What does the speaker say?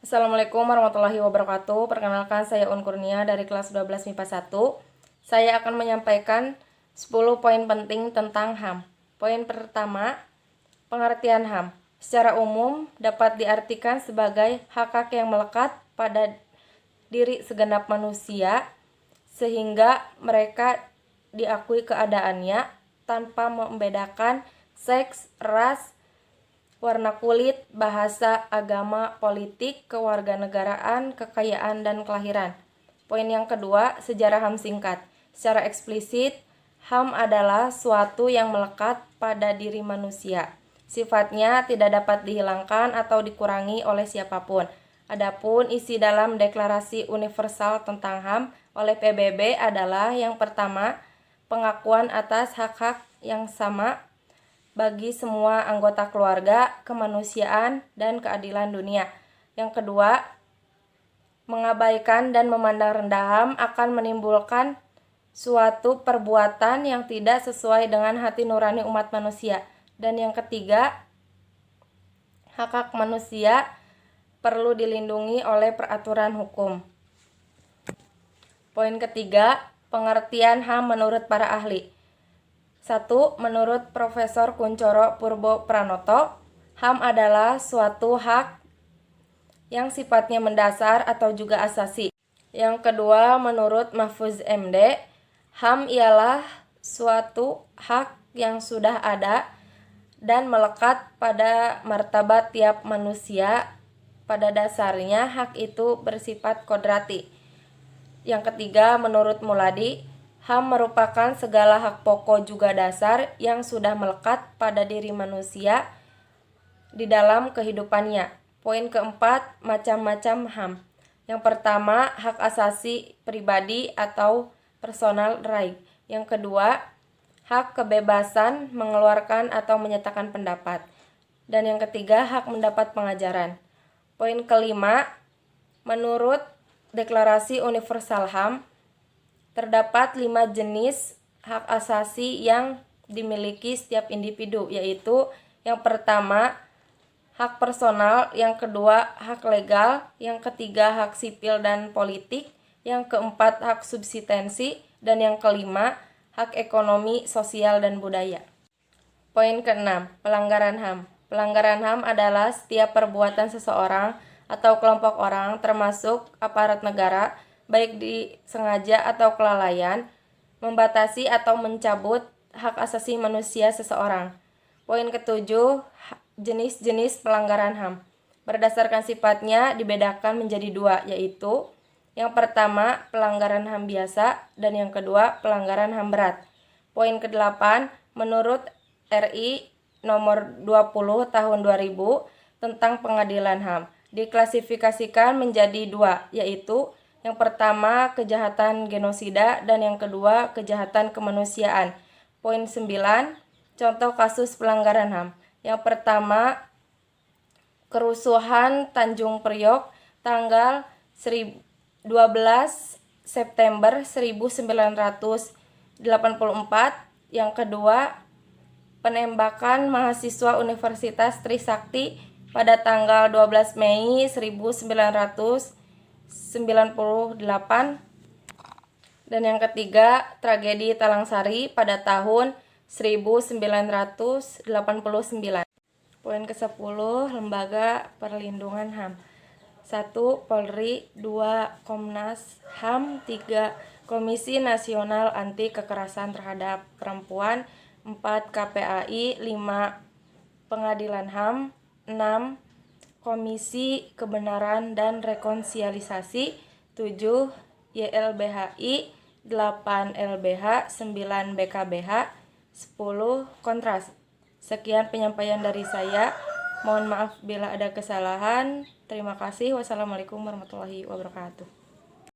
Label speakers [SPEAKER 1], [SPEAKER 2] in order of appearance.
[SPEAKER 1] Assalamualaikum warahmatullahi wabarakatuh. Perkenalkan, saya Un Kurnia dari kelas 12 MIPA 1. Saya akan menyampaikan 10 poin penting tentang HAM. Poin pertama, pengertian HAM. Secara umum dapat diartikan sebagai hak-hak yang melekat pada diri segenap manusia sehingga mereka diakui keadaannya tanpa membedakan seks, ras, warna kulit, bahasa, agama, politik, kewarganegaraan, kekayaan, dan kelahiran. Poin yang kedua, sejarah HAM singkat. Secara eksplisit, HAM adalah suatu yang melekat pada diri manusia. Sifatnya tidak dapat dihilangkan atau dikurangi oleh siapapun. Adapun isi dalam Deklarasi Universal tentang HAM oleh PBB adalah yang pertama, pengakuan atas hak-hak yang sama bagi semua anggota keluarga, kemanusiaan, dan keadilan dunia. Yang kedua, mengabaikan dan memandang rendah HAM akan menimbulkan suatu perbuatan yang tidak sesuai dengan hati nurani umat manusia. Dan yang ketiga, hak-hak manusia perlu dilindungi oleh peraturan hukum. Poin ketiga, pengertian HAM menurut para ahli. 1. Menurut Profesor Kuncoro Purbo Pranoto, HAM adalah suatu hak yang sifatnya mendasar atau juga asasi. Yang kedua, menurut Mahfuz MD, HAM ialah suatu hak yang sudah ada dan melekat pada martabat tiap manusia. Pada dasarnya, hak itu bersifat kodrati. Yang ketiga, menurut Muladi, HAM merupakan segala hak pokok juga dasar yang sudah melekat pada diri manusia di dalam kehidupannya. Poin keempat, macam-macam HAM. Yang pertama, hak asasi pribadi atau personal right. Yang kedua, hak kebebasan mengeluarkan atau menyatakan pendapat. Dan yang ketiga, hak mendapat pengajaran. Poin kelima, menurut Deklarasi Universal HAM, terdapat 5 jenis hak asasi yang dimiliki setiap individu, yaitu yang pertama, hak personal, yang kedua, hak legal, yang ketiga, hak sipil dan politik, yang keempat, hak subsistensi, dan yang kelima, hak ekonomi, sosial, dan budaya. Poin keenam, pelanggaran HAM. Pelanggaran HAM adalah setiap perbuatan seseorang atau kelompok orang, termasuk aparat negara, baik disengaja atau kelalaian, membatasi atau mencabut hak asasi manusia seseorang. Poin ketujuh, jenis-jenis pelanggaran HAM. Berdasarkan sifatnya dibedakan menjadi 2, yaitu yang pertama, pelanggaran HAM biasa, dan yang kedua, pelanggaran HAM berat. Poin ke-8, menurut RI nomor 20 tahun 2000 tentang pengadilan HAM, diklasifikasikan menjadi 2, yaitu yang pertama, kejahatan genosida, dan yang kedua, kejahatan kemanusiaan. Poin 9, contoh kasus pelanggaran HAM. Yang pertama, kerusuhan Tanjung Priok tanggal 12 September 1984. Yang kedua, penembakan mahasiswa Universitas Trisakti pada tanggal 12 Mei 1998. Dan yang ketiga, tragedi Talangsari pada tahun 1989. Poin ke-10, Lembaga Perlindungan HAM. 1. Polri, 2. Komnas HAM, 3. Komisi Nasional Anti Kekerasan Terhadap Perempuan, 4. KPAI, 5. Pengadilan HAM, 6. Komisi Kebenaran dan Rekonsiliasi, 7. YLBHI, 8. LBH, 9. BKBH, 10. Kontras. Sekian penyampaian dari saya. Mohon maaf bila ada kesalahan. Terima kasih. Wassalamualaikum warahmatullahi wabarakatuh.